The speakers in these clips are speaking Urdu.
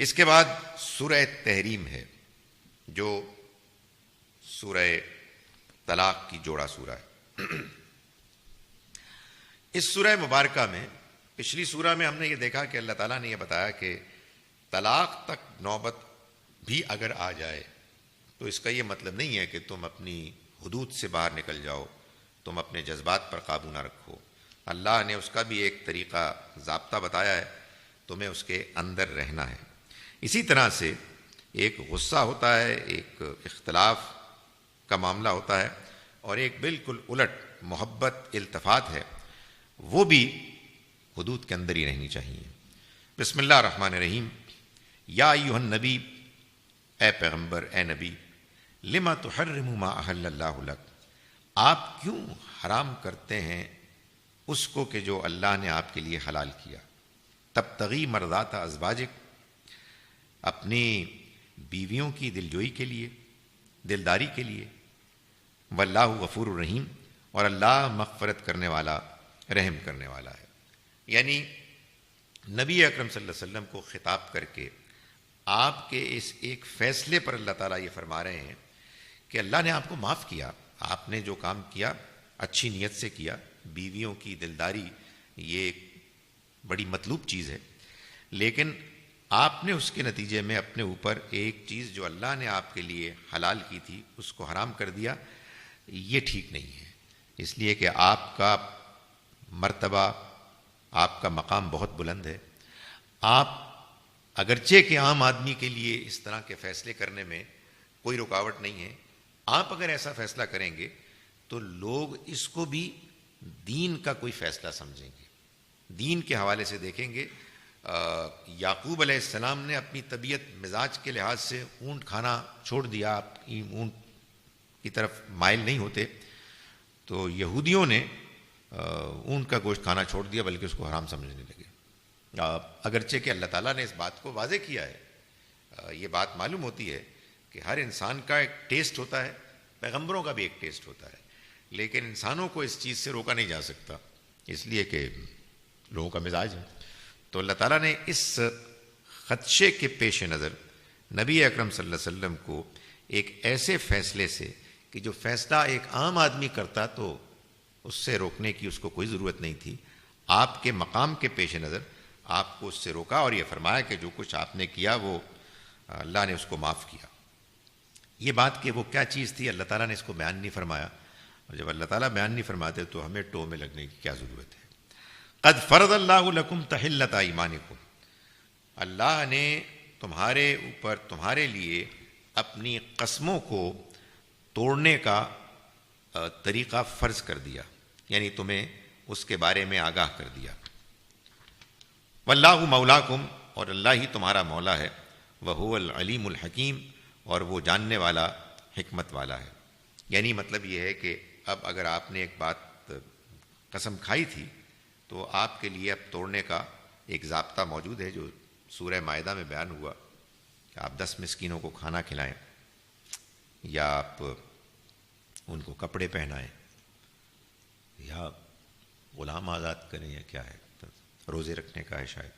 اس کے بعد سورہ تحریم ہے جو سورہ طلاق کی جوڑا سورہ ہے۔ اس سورہ مبارکہ میں پچھلی سورہ میں ہم نے یہ دیکھا کہ اللہ تعالیٰ نے یہ بتایا کہ طلاق تک نوبت بھی اگر آ جائے تو اس کا یہ مطلب نہیں ہے کہ تم اپنی حدود سے باہر نکل جاؤ، تم اپنے جذبات پر قابو نہ رکھو۔ اللہ نے اس کا بھی ایک طریقہ ضابطہ بتایا ہے، تمہیں اس کے اندر رہنا ہے۔ اسی طرح سے ایک غصہ ہوتا ہے، ایک اختلاف کا معاملہ ہوتا ہے، اور ایک بالکل الٹ محبت التفات ہے، وہ بھی حدود کے اندر ہی رہنی چاہیے۔ بسم اللہ الرحمن الرحیم۔ یا ایھا النبی، اے پیغمبر، اے نبی، لما تحرم ما احل اللہ لک، آپ کیوں حرام کرتے ہیں اس کو کہ جو اللہ نے آپ کے لیے حلال کیا۔ تبتغی مرضات ازواجک، اپنی بیویوں کی دلجوئی کے لیے، دلداری کے لیے۔ واللہ غفور الرحیم، اور اللہ مغفرت کرنے والا، رحم کرنے والا ہے۔ یعنی نبی اکرم صلی اللہ علیہ وسلم کو خطاب کر کے آپ کے اس ایک فیصلے پر اللہ تعالیٰ یہ فرما رہے ہیں کہ اللہ نے آپ کو معاف کیا، آپ نے جو کام کیا اچھی نیت سے کیا، بیویوں کی دلداری یہ ایک بڑی مطلوب چیز ہے، لیکن آپ نے اس کے نتیجے میں اپنے اوپر ایک چیز جو اللہ نے آپ کے لیے حلال کی تھی اس کو حرام کر دیا۔ یہ ٹھیک نہیں ہے، اس لیے کہ آپ کا مرتبہ، آپ کا مقام بہت بلند ہے۔ آپ اگرچہ کہ عام آدمی کے لیے اس طرح کے فیصلے کرنے میں کوئی رکاوٹ نہیں ہے، آپ اگر ایسا فیصلہ کریں گے تو لوگ اس کو بھی دین کا کوئی فیصلہ سمجھیں گے، دین کے حوالے سے دیکھیں گے۔ یعقوب علیہ السلام نے اپنی طبیعت مزاج کے لحاظ سے اونٹ کھانا چھوڑ دیا، آپ اونٹ کی طرف مائل نہیں ہوتے، تو یہودیوں نے اونٹ کا گوشت کھانا چھوڑ دیا، بلکہ اس کو حرام سمجھنے لگے۔ اگرچہ کہ اللہ تعالیٰ نے اس بات کو واضح کیا ہے، یہ بات معلوم ہوتی ہے کہ ہر انسان کا ایک ٹیسٹ ہوتا ہے، پیغمبروں کا بھی ایک ٹیسٹ ہوتا ہے، لیکن انسانوں کو اس چیز سے روکا نہیں جا سکتا، اس لیے کہ لوگوں کا مزاج ہے۔ تو اللہ تعالیٰ نے اس خدشے کے پیش نظر نبی اکرم صلی اللہ علیہ وسلم کو ایک ایسے فیصلے سے کہ جو فیصلہ ایک عام آدمی کرتا تو اس سے روکنے کی اس کو کوئی ضرورت نہیں تھی، آپ کے مقام کے پیش نظر آپ کو اس سے روکا، اور یہ فرمایا کہ جو کچھ آپ نے کیا وہ اللہ نے اس کو معاف کیا۔ یہ بات کہ وہ کیا چیز تھی اللہ تعالیٰ نے اس کو بیان نہیں فرمایا، اور جب اللہ تعالیٰ بیان نہیں فرماتے تو ہمیں ٹو میں لگنے کی کیا ضرورت ہے۔ قد فرض اللہ لکم تحلۃ ایمانکم، اللہ نے تمہارے اوپر، تمہارے لیے اپنی قسموں کو توڑنے کا طریقہ فرض کر دیا، یعنی تمہیں اس کے بارے میں آگاہ کر دیا۔ واللہ مولاکم، اور اللہ ہی تمہارا مولا ہے، وہو العلیم الحکیم، اور وہ جاننے والا، حکمت والا ہے۔ یعنی مطلب یہ ہے کہ اب اگر آپ نے ایک بات قسم کھائی تھی تو آپ کے لیے اب توڑنے کا ایک ضابطہ موجود ہے، جو سورہ مائدہ میں بیان ہوا کہ آپ 10 مسکینوں کو کھانا کھلائیں، یا آپ ان کو کپڑے پہنائیں، یا غلام آزاد کریں، یا کیا ہے، روزے رکھنے کا ہے شاید۔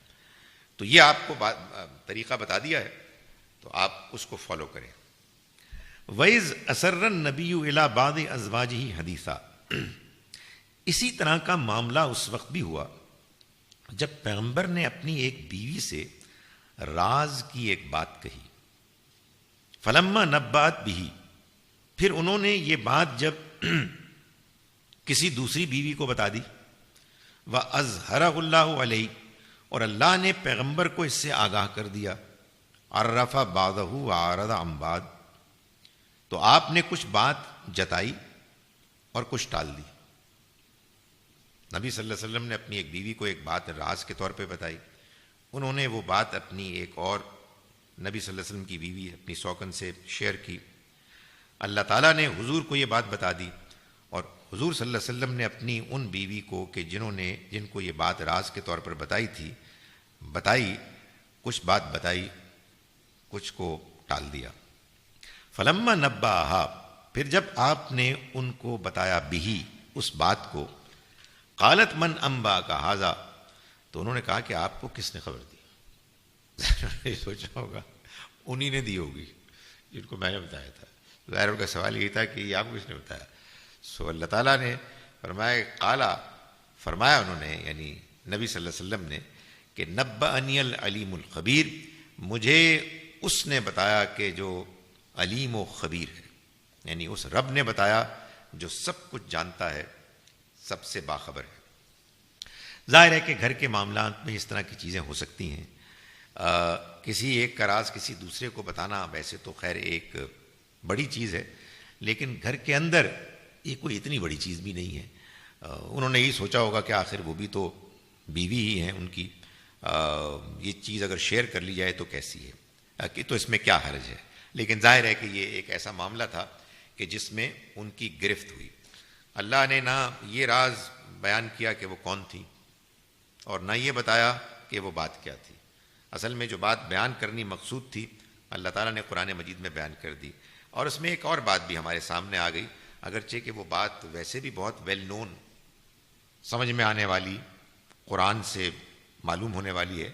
تو یہ آپ کو طریقہ بتا دیا ہے، تو آپ اس کو فالو کریں۔ وَإِذْ أَسَرَّ النَّبِيُّ إِلَىٰ بَعْضِ أَزْوَاجِهِ حَدِيثًا، اسی طرح کا معاملہ اس وقت بھی ہوا جب پیغمبر نے اپنی ایک بیوی سے راز کی ایک بات کہی۔ فَلَمَّا نَبَّأَتْ بِهِ، پھر انہوں نے یہ بات جب کسی دوسری بیوی کو بتا دی، وَأَظْهَرَهُ اللَّهُ عَلَيْهِ، اور اللہ نے پیغمبر کو اس سے آگاہ کر دیا، عَرَّفَ بَعْضَهُ وَأَعْرَضَ عَن بَعْضٍ، تو آپ نے کچھ بات جتائی اور کچھ ٹال دی۔ نبی صلی اللہ علیہ وسلم نے اپنی ایک بیوی کو ایک بات راز کے طور پہ بتائی، انہوں نے وہ بات اپنی ایک اور نبی صلی اللہ علیہ وسلم کی بیوی اپنی سوکن سے شیئر کی۔ اللہ تعالیٰ نے حضور کو یہ بات بتا دی، اور حضور صلی اللہ علیہ وسلم نے اپنی ان بیوی کو کہ جن کو یہ بات راز کے طور پر بتائی تھی، کچھ بات بتائی، کچھ کو ٹال دیا۔ فلما نبأها، پھر جب آپ نے ان کو بتایا بھی اس بات کو، قالت من انباک ھذا، تو انہوں نے کہا کہ آپ کو کس نے خبر دی؟ یہ سوچا ہوگا انہی نے دی ہوگی جن کو میں نے بتایا تھا. ظاہر ان کا سوال یہ تھا کہ یہ آپ کو کس نے بتایا؟ سو اللہ تعالیٰ نے فرمایا قالا، فرمایا انہوں نے یعنی نبی صلی اللہ علیہ وسلم نے کہ نبأنی العلیم الخبیر، مجھے اس نے بتایا کہ جو علیم و خبیر ہے، یعنی اس رب نے بتایا جو سب کچھ جانتا ہے، سب سے باخبر ہے. ظاہر ہے کہ گھر کے معاملات میں اس طرح کی چیزیں ہو سکتی ہیں. کسی ایک کا راز کسی دوسرے کو بتانا ویسے تو خیر ایک بڑی چیز ہے، لیکن گھر کے اندر یہ کوئی اتنی بڑی چیز بھی نہیں ہے. انہوں نے یہ سوچا ہوگا کہ آخر وہ بھی تو بیوی ہی ہیں ان کی، یہ چیز اگر شیئر کر لی جائے تو کیسی ہے، کہ تو اس میں کیا حرج ہے. لیکن ظاہر ہے کہ یہ ایک ایسا معاملہ تھا کہ جس میں ان کی گرفت ہوئی. اللہ نے نہ یہ راز بیان کیا کہ وہ کون تھی، اور نہ یہ بتایا کہ وہ بات کیا تھی. اصل میں جو بات بیان کرنی مقصود تھی اللہ تعالیٰ نے قرآن مجید میں بیان کر دی. اور اس میں ایک اور بات بھی ہمارے سامنے آ گئی، اگرچہ کہ وہ بات ویسے بھی بہت ویل نون، سمجھ میں آنے والی، قرآن سے معلوم ہونے والی ہے،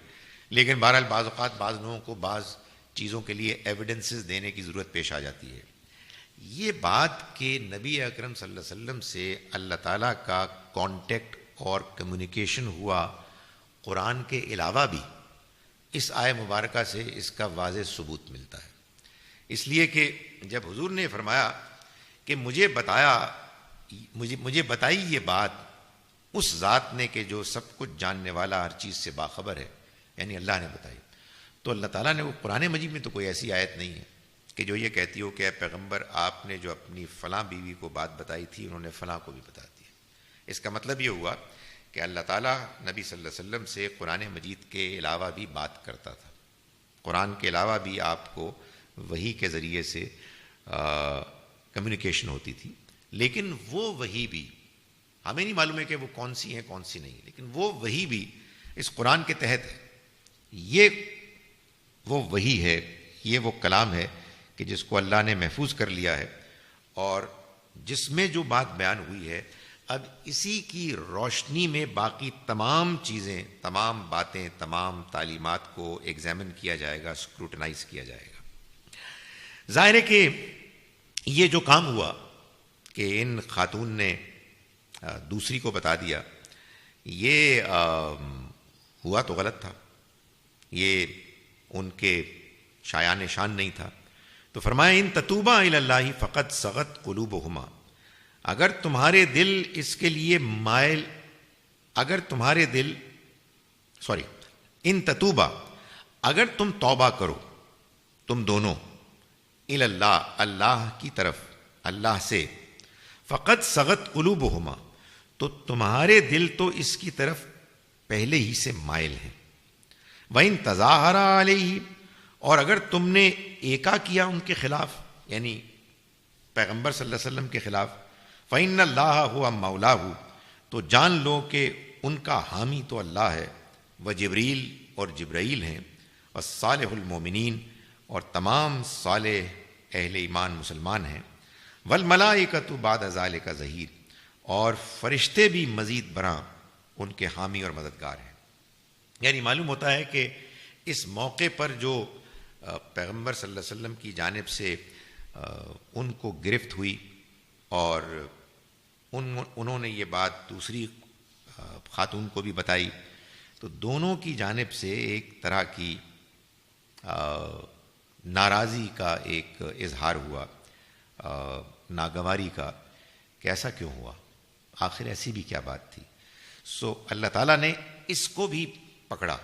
لیکن بہرحال بعض اوقات بعض لوگوں کو بعض چیزوں کے لیے ایویڈنسز دینے کی ضرورت پیش آ جاتی ہے. یہ بات کہ نبی اکرم صلی اللہ علیہ وسلم سے اللہ تعالیٰ کا کانٹیکٹ اور کمیونیکیشن ہوا قرآن کے علاوہ بھی، اس آیہ مبارکہ سے اس کا واضح ثبوت ملتا ہے. اس لیے کہ جب حضور نے فرمایا کہ مجھے بتائی یہ بات اس ذات نے کہ جو سب کچھ جاننے والا، ہر چیز سے باخبر ہے، یعنی اللہ نے بتائی، تو اللہ تعالیٰ نے وہ قرآن مجید میں تو کوئی ایسی آیت نہیں ہے کہ جو یہ کہتی ہو کہ اے پیغمبر آپ نے جو اپنی فلاں بیوی کو بات بتائی تھی انہوں نے فلاں کو بھی بتا دی. اس کا مطلب یہ ہوا کہ اللہ تعالیٰ نبی صلی اللہ علیہ وسلم سے قرآن مجید کے علاوہ بھی بات کرتا تھا. قرآن کے علاوہ بھی آپ کو وحی کے ذریعے سے کمیونیکیشن ہوتی تھی، لیکن وہ وحی بھی ہمیں نہیں معلوم ہے کہ وہ کون سی ہیں کون سی نہیں، لیکن وہ وحی بھی اس قرآن کے تحت ہے. یہ وہ وحی ہے، یہ وہ کلام ہے کہ جس کو اللہ نے محفوظ کر لیا ہے، اور جس میں جو بات بیان ہوئی ہے اب اسی کی روشنی میں باقی تمام چیزیں، تمام باتیں، تمام تعلیمات کو ایگزامن کیا جائے گا، اسکروٹنائز کیا جائے گا. ظاہر ہے کہ یہ جو کام ہوا کہ ان خاتون نے دوسری کو بتا دیا، یہ ہوا تو غلط تھا، یہ ان کے شایان شان نہیں تھا. تو فرمایا ان تتوبا الی اللہ فقد صغت قلوبہما، اگر تمہارے دل اس کے لیے مائل، ان تتوبا، اگر تم توبہ کرو تم دونوں، الی اللہ، اللہ کی طرف، اللہ سے، فقد صغت قلوبہما، تو تمہارے دل تو اس کی طرف پہلے ہی سے مائل ہیں. وَإِن تَظَاهَرَ عَلَيْهِ، اور اگر تم نے ایکا کیا ان کے خلاف، یعنی پیغمبر صلی اللہ علیہ وسلم کے خلاف، فَإِنَّ اللَّهَ هُوَ مَوْلَاهُ، تو جان لو کہ ان کا حامی تو اللہ ہے، وجبریل، اور جبرائیل ہیں، والصالح المومنین، اور تمام صالح اہل ایمان مسلمان ہیں، والملائکۃ بعد ذلک ظہیر، اور فرشتے بھی مزید برآں ان کے حامی اور مددگار ہیں. یعنی معلوم ہوتا ہے کہ اس موقع پر جو پیغمبر صلی اللہ علیہ وسلم کی جانب سے ان کو گرفت ہوئی اور انہوں نے یہ بات دوسری خاتون کو بھی بتائی، تو دونوں کی جانب سے ایک طرح کی ناراضی کا ایک اظہار ہوا، ناگواری کا، کہ ایسا کیوں ہوا، آخر ایسی بھی کیا بات تھی. سو اللہ تعالیٰ نے اس کو بھی پکڑا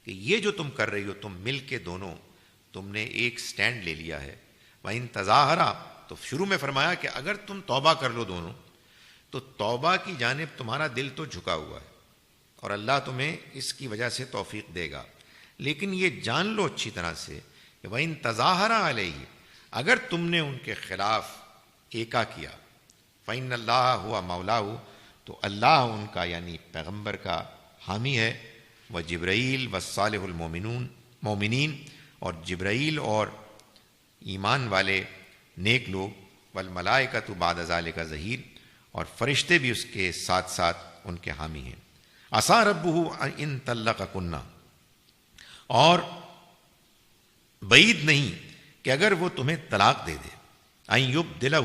کہ یہ جو تم کر رہی ہو، تم مل کے دونوں تم نے ایک سٹینڈ لے لیا ہے. وَإِن تَظَاهَرَ، تو شروع میں فرمایا کہ اگر تم توبہ کر لو دونوں، تو توبہ کی جانب تمہارا دل تو جھکا ہوا ہے اور اللہ تمہیں اس کی وجہ سے توفیق دے گا، لیکن یہ جان لو اچھی طرح سے کہ وَإِن تَظَاهَرَ عَلَيْهِ، اگر تم نے ان کے خلاف ایکا کیا، فَإِنَّ اللَّهَ هُوَ مَوْلَاهُ، تو اللہ ان کا یعنی پیغمبر کا حامی ہے، وجبرائیل والصالح المومنین، اور جبرائیل اور ایمان والے نیک لوگ، والملائکۃ بعد ذلک ظہیر، اور فرشتے بھی اس کے ساتھ ساتھ ان کے حامی ہیں. عسیٰ ربہ ان طلقکن، اور بعید نہیں کہ اگر وہ تمہیں طلاق دے دے، ان یبدلہ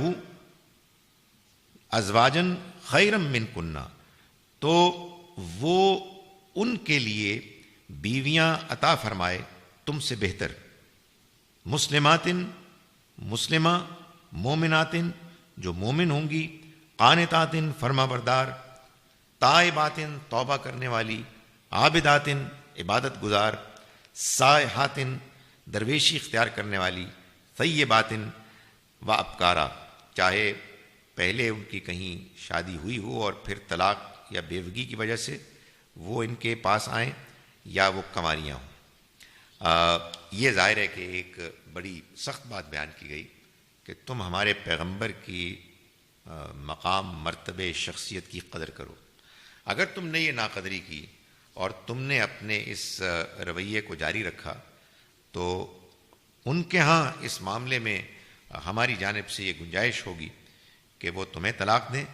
ازواجن خیرا منکن، تو وہ ان کے لیے بیویاں عطا فرمائے تم سے بہتر، مسلمات مسلمہ، مومنات جو مومن ہوں گی، قانتات فرما بردار، تائبات توبہ کرنے والی، عابدات عبادت گزار، سائحات درویشی اختیار کرنے والی، طیبات و ابکارا، چاہے پہلے ان کی کہیں شادی ہوئی ہو اور پھر طلاق یا بیوگی کی وجہ سے وہ ان کے پاس آئیں، یا وہ کنواریاں ہوں۔ یہ ظاہر ہے کہ ایک بڑی سخت بات بیان کی گئی کہ تم ہمارے پیغمبر کی مقام، مرتبے، شخصیت کی قدر کرو۔ اگر تم نے یہ ناقدری کی اور تم نے اپنے اس رویے کو جاری رکھا تو ان کے ہاں اس معاملے میں ہماری جانب سے یہ گنجائش ہوگی کہ وہ تمہیں طلاق دیں،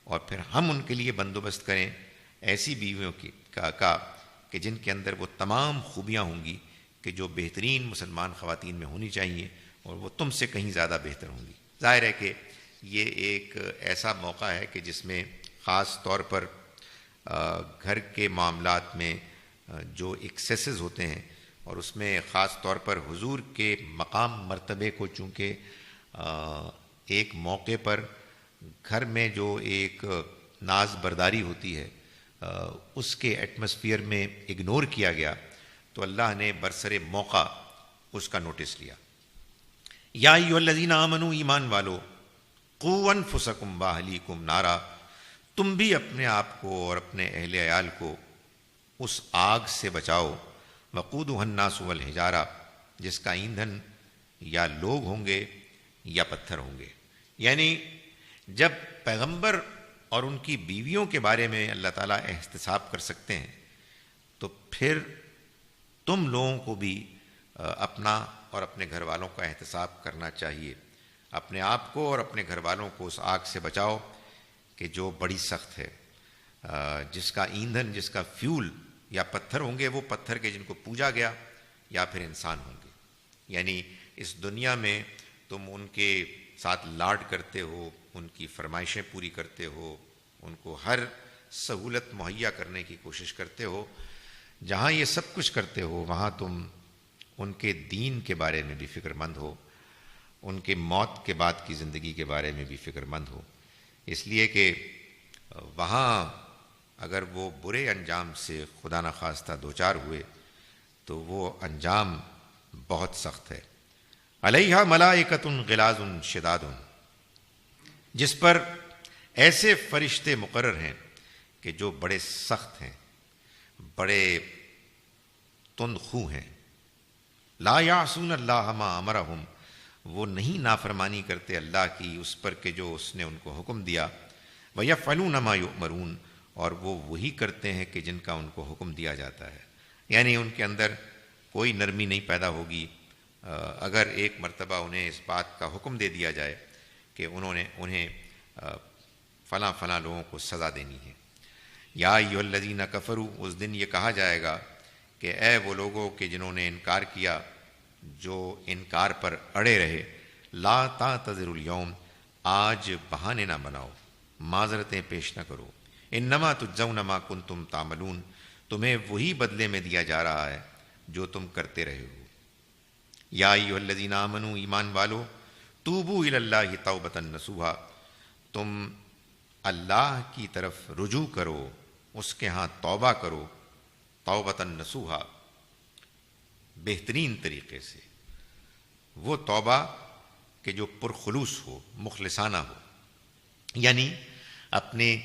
اور پھر ہم ان کے لیے بندوبست کریں ایسی بیویوں کی کا کہ جن کے اندر وہ تمام خوبیاں ہوں گی کہ جو بہترین مسلمان خواتین میں ہونی چاہیے، اور وہ تم سے کہیں زیادہ بہتر ہوں گی۔ ظاہر ہے کہ یہ ایک ایسا موقع ہے کہ جس میں خاص طور پر گھر کے معاملات میں جو ایکسیسز ہوتے ہیں، اور اس میں خاص طور پر حضور کے مقام مرتبے کو چونکہ ایک موقع پر گھر میں جو ایک ناز برداری ہوتی ہے اس کے ایٹماسفیئر میں اگنور کیا گیا، تو اللہ نے برسر موقع اس کا نوٹس لیا۔ یا ایھا الذین آمنوا، ایمان والو، قوا انفسکم واہلیکم نارا، تم بھی اپنے آپ کو اور اپنے اہل عیال کو اس آگ سے بچاؤ، وقودھا الناس والحجارہ، جس کا ایندھن یا لوگ ہوں گے یا پتھر ہوں گے۔ یعنی جب پیغمبر اور ان کی بیویوں کے بارے میں اللہ تعالیٰ احتساب کر سکتے ہیں، تو پھر تم لوگوں کو بھی اپنا اور اپنے گھر والوں کا احتساب کرنا چاہیے۔ اپنے آپ کو اور اپنے گھر والوں کو اس آگ سے بچاؤ کہ جو بڑی سخت ہے، جس کا ایندھن، جس کا فیول یا پتھر ہوں گے، وہ پتھر کے جن کو پوجا گیا، یا پھر انسان ہوں گے۔ یعنی اس دنیا میں تم ان کے ساتھ لاڈ کرتے ہو، ان کی فرمائشیں پوری کرتے ہو، ان کو ہر سہولت مہیا کرنے کی کوشش کرتے ہو۔ جہاں یہ سب کچھ کرتے ہو وہاں تم ان کے دین کے بارے میں بھی فکر مند ہو، ان کے موت کے بعد کی زندگی کے بارے میں بھی فکر مند ہو، اس لیے کہ وہاں اگر وہ برے انجام سے خدا نخواستہ دوچار ہوئے تو وہ انجام بہت سخت ہے۔ علیہا ملائکۃ غلاظ شداد، جس پر ایسے فرشتے مقرر ہیں کہ جو بڑے سخت ہیں، بڑے تند خو ہیں۔ لا یعصون اللہ ما امرہم، وہ نہیں نافرمانی کرتے اللہ کی اس پر کہ جو اس نے ان کو حکم دیا۔ ویفعلون ما یؤمرون، اور وہ وہی کرتے ہیں کہ جن کا ان کو حکم دیا جاتا ہے۔ یعنی ان کے اندر کوئی نرمی نہیں پیدا ہوگی۔ اگر ایک مرتبہ انہیں اس بات کا حکم دے دیا جائے کہ انہیں فلاں فلاں لوگوں کو سزا دینی ہے۔ یا ایھا الذین کفروا، اس دن یہ کہا جائے گا کہ اے وہ لوگوں کہ جنہوں نے انکار کیا، جو انکار پر اڑے رہے، لا تعتذروا اليوم، آج بہانے نہ بناؤ، معذرتیں پیش نہ کرو، انما تجزون ما کنتم تعملون، تمہیں وہی بدلے میں دیا جا رہا ہے جو تم کرتے رہے ہو۔ یا ایھا الذین آمنوا، ایمان والو، توبوا الی اللہ توبۃ نصوحا، تم اللہ کی طرف رجوع کرو، اس کے ہاں توبہ کرو، توبۃ نصوحا، بہترین طریقے سے، وہ توبہ کہ جو پرخلوص ہو، مخلصانہ ہو، یعنی اپنی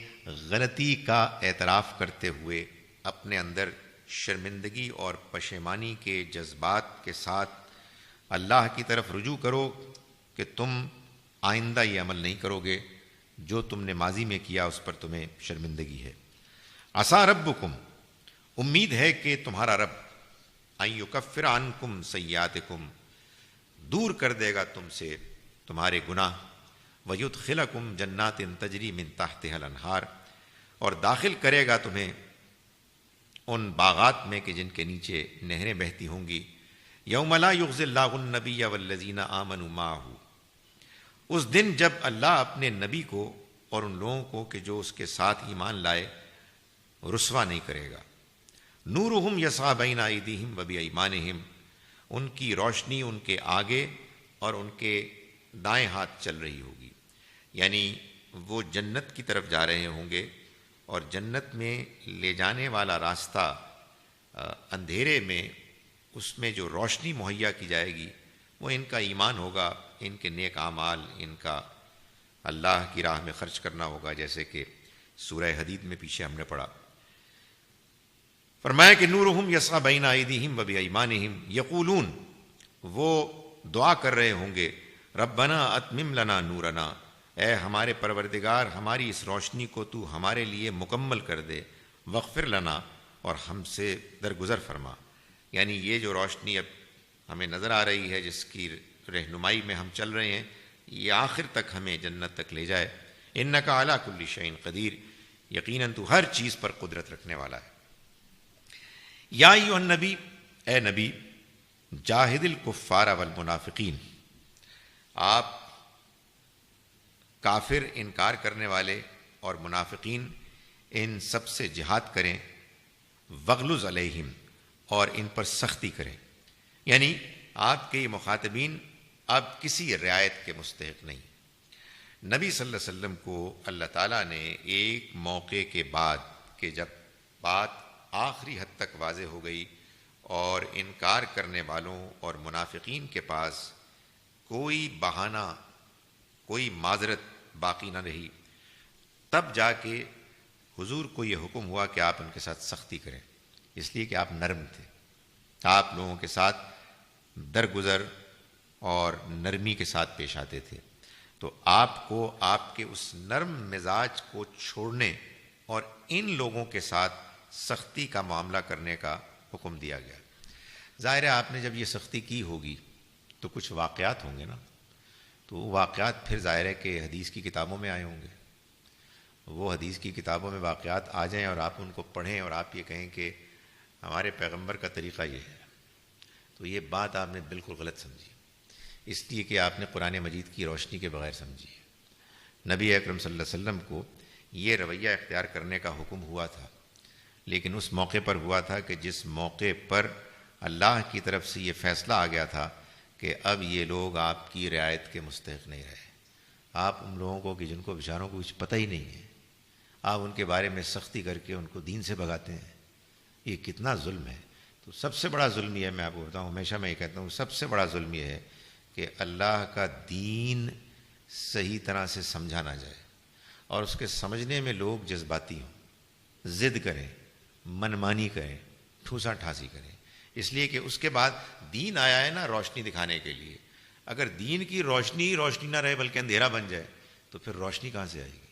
غلطی کا اعتراف کرتے ہوئے اپنے اندر شرمندگی اور پشیمانی کے جذبات کے ساتھ اللہ کی طرف رجوع کرو کہ تم آئندہ یہ عمل نہیں کرو گے جو تم نے ماضی میں کیا، اس پر تمہیں شرمندگی ہے۔ عسیٰ ربکم، امید ہے کہ تمہارا رب، ان یکفر عنکم سیئاتکم، دور کر دے گا تم سے تمہارے گناہ، ویدخلکم جنات تجری من تحتها الانہار، اور داخل کرے گا تمہیں ان باغات میں کہ جن کے نیچے نہریں بہتی ہوں گی. یوم لا یخزی اللہ النبی والذین آمنوا معہ، اس دن جب اللہ اپنے نبی کو اور ان لوگوں کو کہ جو اس کے ساتھ ایمان لائے رسوا نہیں کرے گا. نورہم یسعی بین ایدیہم وبایمانہم، ان کی روشنی ان کے آگے اور ان کے دائیں ہاتھ چل رہی ہوگی. یعنی وہ جنت کی طرف جا رہے ہوں گے، اور جنت میں لے جانے والا راستہ اندھیرے میں اس میں جو روشنی مہیا کی جائے گی وہ ان کا ایمان ہوگا، ان کے نیک اعمال، ان کا اللہ کی راہ میں خرچ کرنا ہوگا، جیسے کہ سورہ حدید میں پیچھے ہم نے پڑھا. فرمایا کہ نورہم یسعی بین ایدیہم وبایمانہم یقولون، وہ دعا کر رہے ہوں گے ربنا اتمم لنا نورنا، اے ہمارے پروردگار ہماری اس روشنی کو تو ہمارے لیے مکمل کر دے، وغفر لنا، اور ہم سے درگزر فرما. یعنی یہ جو روشنی اب ہمیں نظر آ رہی ہے، جس کی رہنمائی میں ہم چل رہے ہیں، یہ آخر تک ہمیں جنت تک لے جائے. انک علی کل شیء قدیر، یقیناً تو ہر چیز پر قدرت رکھنے والا ہے. یا ایھا النبی، اے نبی، جاہد الکفار والمنافقین، آپ کافر، انکار کرنے والے اور منافقین، ان سب سے جہاد کریں. وغلظ علیہم، اور ان پر سختی کریں. یعنی آپ کے یہ مخاطبین اب کسی رعایت کے مستحق نہیں. نبی صلی اللہ علیہ وسلم کو اللہ تعالیٰ نے ایک موقع کے بعد کہ جب بات آخری حد تک واضح ہو گئی اور انکار کرنے والوں اور منافقین کے پاس کوئی بہانہ، کوئی معذرت باقی نہ رہی، تب جا کے حضور کو یہ حکم ہوا کہ آپ ان کے ساتھ سختی کریں، اس لیے کہ آپ نرم تھے. آپ لوگوں کے ساتھ درگزر اور نرمی کے ساتھ پیش آتے تھے. تو آپ کو آپ کے اس نرم مزاج کو چھوڑنے اور ان لوگوں کے ساتھ سختی کا معاملہ کرنے کا حکم دیا گیا. ظاہر ہے آپ نے جب یہ سختی کی ہوگی تو کچھ واقعات ہوں گے نا، تو وہ واقعات پھر ظاہر ہے کہ حدیث کی کتابوں میں آئے ہوں گے. وہ حدیث کی کتابوں میں واقعات آ جائیں اور آپ ان کو پڑھیں اور آپ یہ کہیں کہ ہمارے پیغمبر کا طریقہ یہ ہے، تو یہ بات آپ نے بالکل غلط سمجھی، اس لیے کہ آپ نے قرآن مجید کی روشنی کے بغیر سمجھی ہے. نبی اکرم صلی اللہ علیہ وسلم کو یہ رویہ اختیار کرنے کا حکم ہوا تھا، لیکن اس موقع پر ہوا تھا کہ جس موقع پر اللہ کی طرف سے یہ فیصلہ آ گیا تھا کہ اب یہ لوگ آپ کی رعایت کے مستحق نہیں رہے. آپ ان لوگوں کو کہ جن کو بیچاروں کو کچھ پتہ ہی نہیں ہے، آپ ان کے بارے میں سختی کر کے ان کو دین سے بھگاتے ہیں. یہ کتنا ظلم ہے. تو سب سے بڑا ظلم یہ ہے، میں آپ کو بتاؤں، ہمیشہ میں یہ کہتا ہوں، سب سے بڑا ظلم یہ ہے کہ اللہ کا دین صحیح طرح سے سمجھا نہ جائے اور اس کے سمجھنے میں لوگ جذباتی ہوں، ضد کریں، منمانی کریں، ٹھوسا ٹھاسی کریں. اس لیے کہ اس کے بعد دین آیا ہے نا روشنی دکھانے کے لیے. اگر دین کی روشنی ہی روشنی نہ رہے بلکہ اندھیرا بن جائے تو پھر روشنی کہاں سے آئے گی؟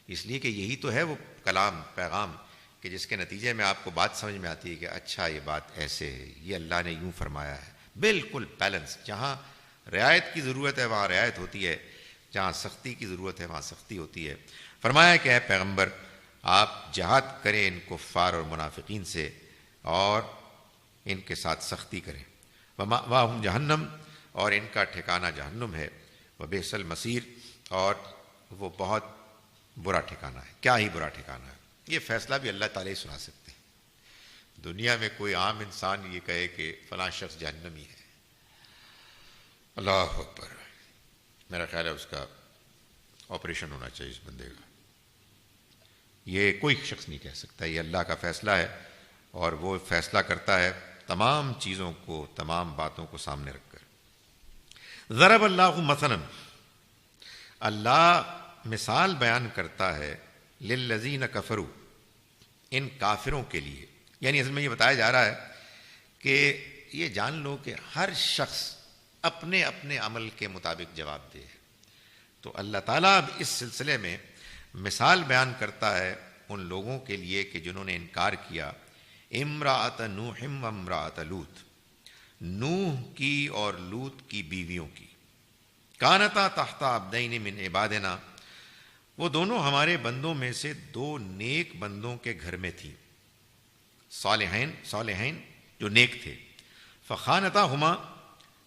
اس لیے کہ یہی تو ہے وہ کلام، پیغام، کہ جس کے نتیجے میں آپ کو بات سمجھ میں آتی ہے کہ اچھا یہ بات ایسے ہے، یہ اللہ نے یوں فرمایا ہے. بالکل بیلنس، جہاں رعایت کی ضرورت ہے وہاں رعایت ہوتی ہے، جہاں سختی کی ضرورت ہے وہاں سختی ہوتی ہے. فرمایا کہ اے پیغمبر آپ جہاد کریں ان کفار اور منافقین سے اور ان کے ساتھ سختی کریں. وَمَأْوَاهُمْ جہنم، اور ان کا ٹھکانہ جہنم ہے. وَبِئْسَ الْمَصِيرُ، اور وہ بہت برا ٹھکانہ ہے. کیا ہی برا ٹھکانہ ہے. یہ فیصلہ بھی اللہ تعالیٰ ہی سنا سکتے ہیں. دنیا میں کوئی عام انسان یہ کہے کہ فلاں شخص جہنمی ہے، اللہ اکبر، میرا خیال ہے اس کا آپریشن ہونا چاہیے اس بندے کا. یہ کوئی شخص نہیں کہہ سکتا، یہ اللہ کا فیصلہ ہے اور وہ فیصلہ کرتا ہے تمام چیزوں کو، تمام باتوں کو سامنے رکھ کر. ضرب اللہ مثلا، اللہ مثال بیان کرتا ہے للذین کفروا، ان کافروں کے لیے. یعنی اصل میں یہ بتایا جا رہا ہے کہ یہ جان لو کہ ہر شخص اپنے اپنے عمل کے مطابق جواب دے. تو اللہ تعالیٰ اب اس سلسلے میں مثال بیان کرتا ہے ان لوگوں کے لیے کہ جنہوں نے انکار کیا. امرأۃ نوح و امرأۃ لوط، نوح کی اور لوط کی بیویوں کی. کانتا تحت عبدین من عبادنا، وہ دونوں ہمارے بندوں میں سے دو نیک بندوں کے گھر میں تھیں. صالحین جو نیک تھے، فخانتاہما،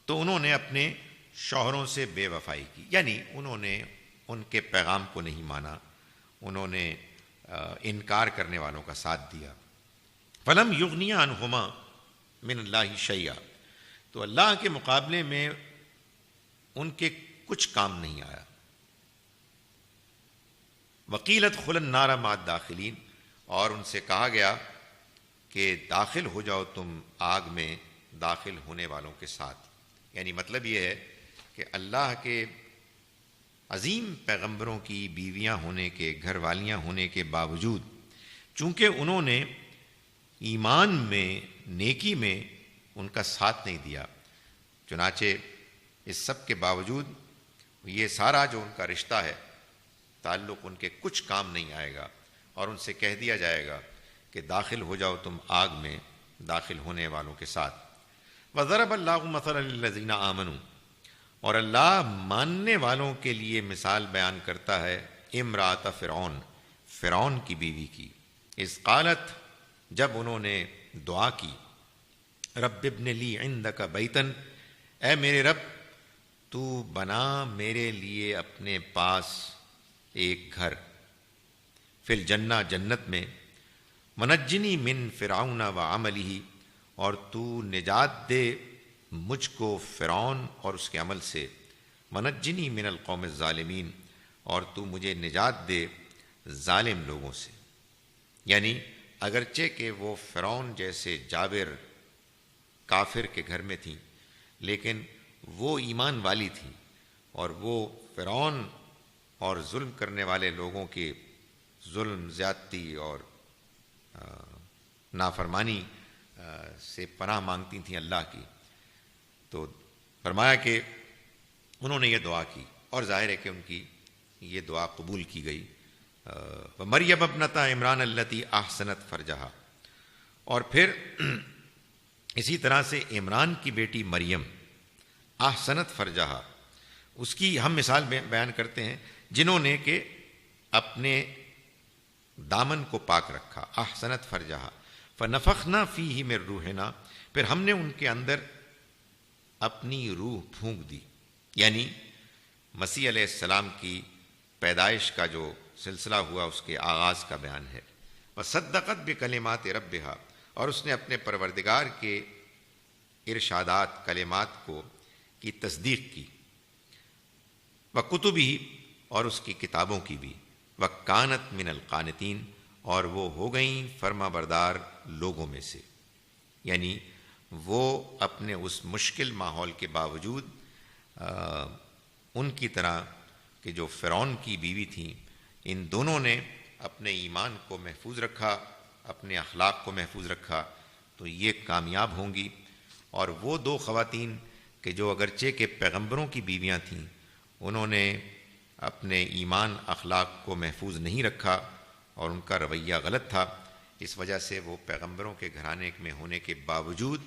تو انہوں نے اپنے شوہروں سے بے وفائی کی، یعنی انہوں نے ان کے پیغام کو نہیں مانا، انہوں نے انکار کرنے والوں کا ساتھ دیا۔ فلم یغنیا عنہما من اللہ شیئا، تو اللہ کے مقابلے میں ان کے کچھ کام نہیں آیا۔ وقیلت خل النار مع الداخلین، اور ان سے کہا گیا کہ داخل ہو جاؤ تم آگ میں داخل ہونے والوں کے ساتھ۔ یعنی مطلب یہ ہے کہ اللہ کے عظیم پیغمبروں کی بیویاں ہونے کے، گھر والیاں ہونے کے باوجود، چونکہ انہوں نے ایمان میں، نیکی میں ان کا ساتھ نہیں دیا، چنانچہ اس سب کے باوجود یہ سارا جو ان کا رشتہ ہے، تعلق ان کے کچھ کام نہیں آئے گا، اور ان سے کہہ دیا جائے گا کہ داخل ہو جاؤ تم آگ میں داخل ہونے والوں کے ساتھ۔ وَضَرَبَ اللَّهُ مَثَلًا لِّلَّذِينَ آمَنُوا، اور اللہ ماننے والوں کے لیے مثال بیان کرتا ہے امرأۃ فرعون کی بیوی کی۔ اذ قالت، جب انہوں نے دعا کی، رب ابن لی عندک بیتن، اے میرے رب تو بنا میرے لیے اپنے پاس ایک گھر، فی الجنہ، جنت میں، ونجنی من فرعون وعملہ، اور تو نجات دے مجھ کو فرعون اور اس کے عمل سے، ونجنی من القوم الظالمین، اور تو مجھے نجات دے ظالم لوگوں سے۔ یعنی اگرچہ کہ وہ فرعون جیسے جابر کافر کے گھر میں تھیں، لیکن وہ ایمان والی تھی، اور وہ فرعون اور ظلم کرنے والے لوگوں کے ظلم، زیادتی اور نافرمانی سے پناہ مانگتی تھیں اللہ کی۔ تو فرمایا کہ انہوں نے یہ دعا کی، اور ظاہر ہے کہ ان کی یہ دعا قبول کی گئی۔ وَمَرْيَمَ ابْنَتَ عِمْرَانَ الَّتِي أَحْسَنَتْ فَرْجَهَا، اور پھر اسی طرح سے عمران کی بیٹی مریم، احسنت فرجہا، اس کی ہم مثال بیان کرتے ہیں، جنہوں نے کہ اپنے دامن کو پاک رکھا، احسنت فرجہا، فنفخنا فیہ من روحنا، پھر ہم نے ان کے اندر اپنی روح پھونک دی۔ یعنی مسیح علیہ السلام کی پیدائش کا جو سلسلہ ہوا، اس کے آغاز کا بیان ہے۔ وصدقت بکلمات ربہا، اور اس نے اپنے پروردگار کے ارشادات، کلمات کو کی تصدیق کی۔ وکتبہ، اور اس کی کتابوں کی بھی۔ وکانت من القانتین، اور وہ ہو گئیں فرما بردار لوگوں میں سے۔ یعنی وہ اپنے اس مشکل ماحول کے باوجود ان کی طرح کہ جو فرعون کی بیوی تھیں، ان دونوں نے اپنے ایمان کو محفوظ رکھا، اپنے اخلاق کو محفوظ رکھا، تو یہ کامیاب ہوں گی۔ اور وہ دو خواتین کہ جو اگرچہ کہ پیغمبروں کی بیویاں تھیں، انہوں نے اپنے ایمان، اخلاق کو محفوظ نہیں رکھا، اور ان کا رویہ غلط تھا، اس وجہ سے وہ پیغمبروں کے گھرانے میں ہونے کے باوجود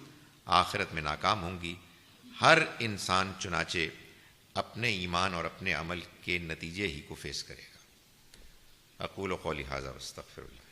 آخرت میں ناکام ہوں گی۔ ہر انسان چنانچہ اپنے ایمان اور اپنے عمل کے نتیجے ہی کو فیس کرے گا۔ اقول قولی ھذا واستغفر اللہ۔